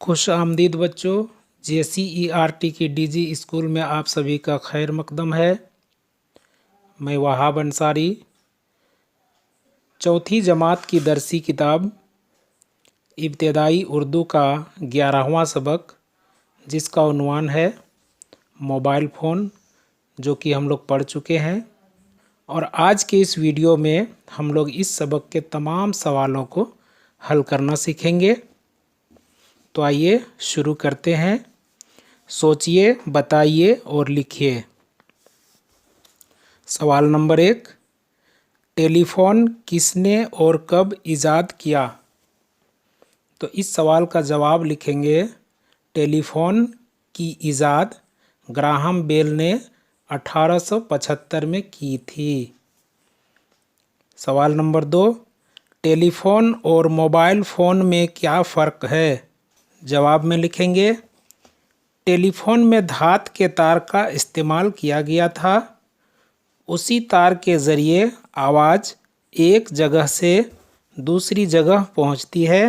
खुश आमदीद बच्चों। JCERT की DG स्कूल में आप सभी का खैर मकदम है। मैं वहाब अंसारी चौथी जमात की दरसी किताब इब्तदाई उर्दू का 11वां सबक, जिसका उन्वान है मोबाइल फ़ोन, जो कि हम लोग पढ़ चुके हैं। और आज के इस वीडियो में हम लोग इस सबक के तमाम सवालों को हल करना सीखेंगे। तो आइए शुरू करते हैं। सोचिए, बताइए और लिखिए। सवाल नंबर 1, टेलीफोन किसने और कब इजाद किया? तो इस सवाल का जवाब लिखेंगे, टेलीफोन की इजाद ग्राहम बेल ने 1875 में की थी। सवाल नंबर 2, टेलीफोन और मोबाइल फ़ोन में क्या फ़र्क है? जवाब में लिखेंगे, टेलीफोन में धात के तार का इस्तेमाल किया गया था। उसी तार के ज़रिए आवाज़ एक जगह से दूसरी जगह पहुंचती है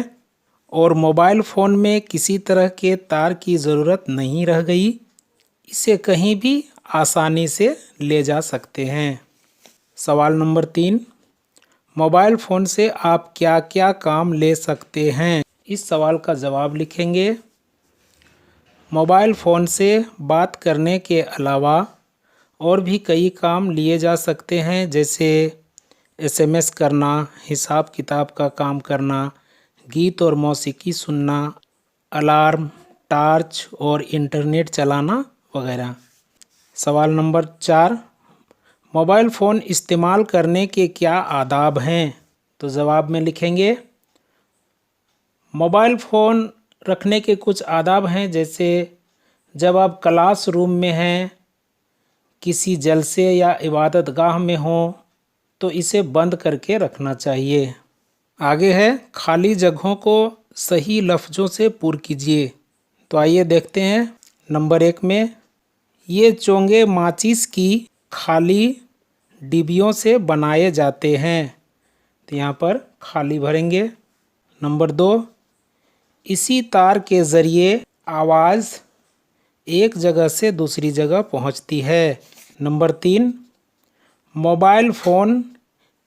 और मोबाइल फ़ोन में किसी तरह के तार की ज़रूरत नहीं रह गई। इसे कहीं भी आसानी से ले जा सकते हैं। सवाल नंबर 3, मोबाइल फ़ोन से आप क्या क्या काम ले सकते हैं? इस सवाल का जवाब लिखेंगे, मोबाइल फ़ोन से बात करने के अलावा और भी कई काम लिए जा सकते हैं, जैसे SMS करना, हिसाब किताब का काम करना, गीत और मौसीकी सुनना, अलार्म, टार्च और इंटरनेट चलाना वगैरह। सवाल नंबर 4, मोबाइल फ़ोन इस्तेमाल करने के क्या आदाब हैं? तो जवाब में लिखेंगे, मोबाइल फ़ोन रखने के कुछ आदाब हैं, जैसे जब आप क्लासरूम में हैं, किसी जलसे या इबादत गाह में हो, तो इसे बंद करके रखना चाहिए। आगे है, खाली जगहों को सही लफ्ज़ों से पूर कीजिए। तो आइए देखते हैं। नंबर 1 में, ये चोंगे माचिस की खाली डिब्बियों से बनाए जाते हैं। तो यहाँ पर खाली भरेंगे। नंबर 2, इसी तार के ज़रिए आवाज़ एक जगह से दूसरी जगह पहुँचती है। नंबर 3, मोबाइल फ़ोन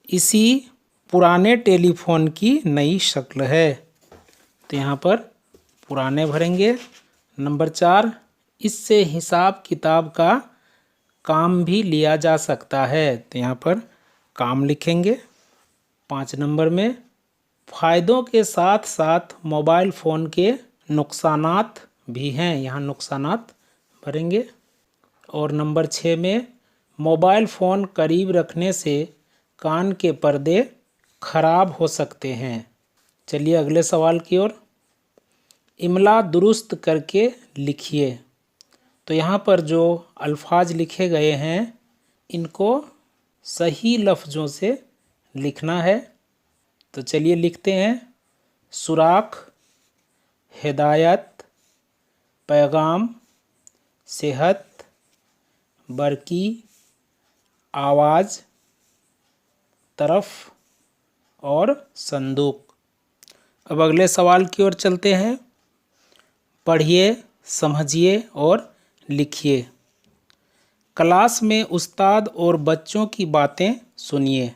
इसी पुराने टेलीफोन की नई शक्ल है। तो यहाँ पर पुराने भरेंगे। नंबर 4, इससे हिसाब किताब का काम भी लिया जा सकता है। तो यहाँ पर काम लिखेंगे। 5 नंबर में, फ़ायदों के साथ साथ मोबाइल फ़ोन के नुकसानात भी हैं। यहाँ नुकसानात भरेंगे। और नंबर 6 में, मोबाइल फ़ोन करीब रखने से कान के पर्दे खराब हो सकते हैं। चलिए अगले सवाल की ओर। इमला दुरुस्त करके लिखिए। तो यहाँ पर जो अल्फाज लिखे गए हैं, इनको सही लफ्ज़ों से लिखना है। तो चलिए लिखते हैं, सुराख, हिदायत, पैगाम, सेहत, बरकी, आवाज़, तरफ और संदूक। अब अगले सवाल की ओर चलते हैं। पढ़िए, समझिए और लिखिए। क्लास में उस्ताद और बच्चों की बातें सुनिए।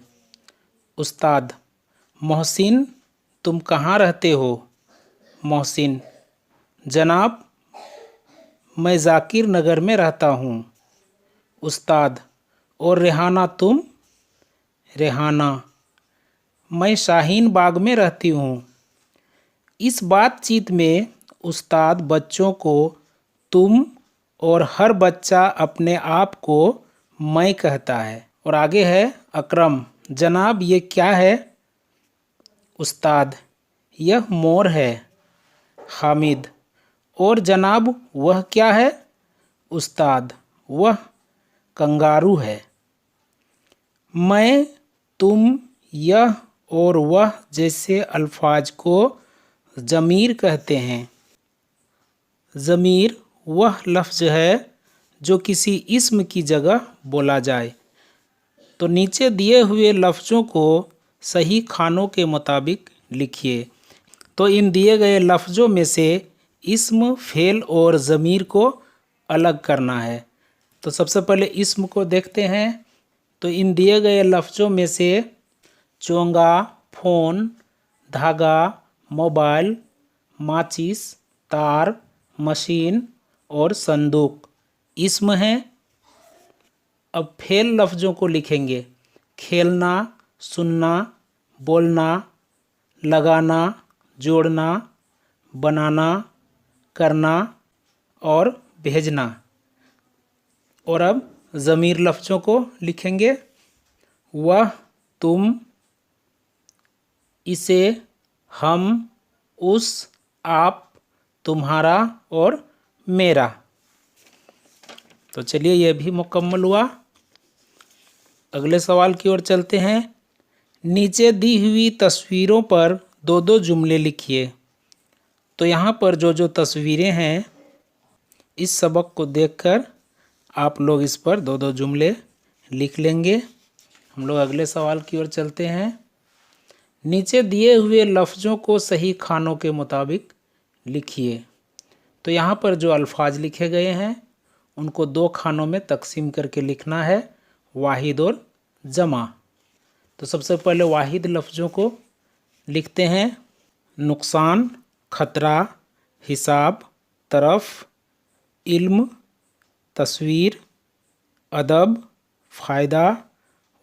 उस्ताद, मोहसिन, तुम कहाँ रहते हो? मोहसिन, जनाब, मैं जाकिर नगर में रहता हूँ। उस्ताद, और रेहाना तुम? रेहाना, मैं शाहीन बाग में रहती हूँ। इस बातचीत में उस्ताद बच्चों को तुम और हर बच्चा अपने आप को मैं कहता है। और आगे है, अकरम, जनाब ये क्या है? उस्ताद, यह मोर है। हामिद, और जनाब वह क्या है? उस्ताद, वह कंगारू है। मैं, तुम, यह और वह जैसे अल्फाज को ज़मीर कहते हैं। ज़मीर वह लफ्ज़ है जो किसी इस्म की जगह बोला जाए। तो नीचे दिए हुए लफ्ज़ों को सही खानों के मुताबिक लिखिए। तो इन दिए गए लफ्ज़ों में से इस्म, फेल और ज़मीर को अलग करना है। तो सबसे पहले इस्म को देखते हैं। तो इन दिए गए लफ्ज़ों में से चोंगा, फ़ोन, धागा, मोबाइल, माचिस, तार, मशीन और संदूक इस्म हैं। अब फेल लफ्ज़ों को लिखेंगे। खेलना, सुनना, बोलना, लगाना, जोड़ना, बनाना, करना और भेजना। और अब ज़मीर लफ्ज़ों को लिखेंगे। वह, तुम, इसे, हम, उस, आप, तुम्हारा और मेरा। तो चलिए यह भी मुकम्मल हुआ। अगले सवाल की ओर चलते हैं। नीचे दी हुई तस्वीरों पर दो दो जुमले लिखिए। तो यहाँ पर जो जो तस्वीरें हैं, इस सबक को देखकर आप लोग इस पर दो दो जुमले लिख लेंगे। हम लोग अगले सवाल की ओर चलते हैं। नीचे दिए हुए लफ्ज़ों को सही खानों के मुताबिक लिखिए। तो यहाँ पर जो अल्फाज लिखे गए हैं उनको दो खानों में तकसीम करके लिखना है, वाहिद और जमा। तो सबसे पहले वाहिद लफ्ज़ों को लिखते हैं। नुकसान, खतरा, हिसाब, तरफ, इल्म, तस्वीर, अदब, फ़ायदा,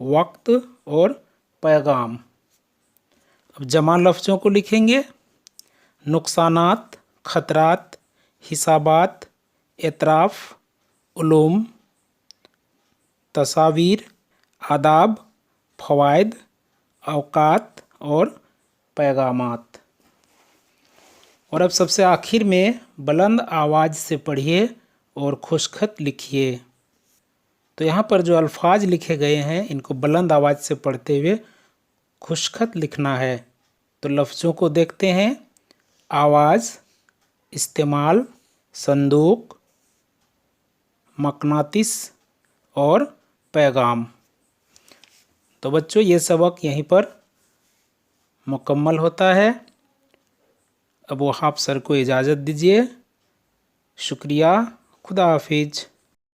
वक्त और पैगाम। अब जमा लफ्ज़ों को लिखेंगे। नुकसानात, खतरात, हिसाबात, एतराफ़, उलूम, तस्वीर, आदाब, फ़वाइद, औकात और पैगामात। और अब सबसे आखिर में बुलंद आवाज़ से पढ़िए और खुशखत लिखिए। तो यहाँ पर जो अल्फाज लिखे गए हैं इनको बुलंद आवाज़ से पढ़ते हुए खुशखत लिखना है। तो लफ्ज़ों को देखते हैं। आवाज़, इस्तेमाल, संदूक, मकनातिस और पैगाम। तो बच्चों ये सबक यहीं पर मुकम्मल होता है। अब वहाब सर को इजाज़त दीजिए। शुक्रिया। खुदा हाफिज।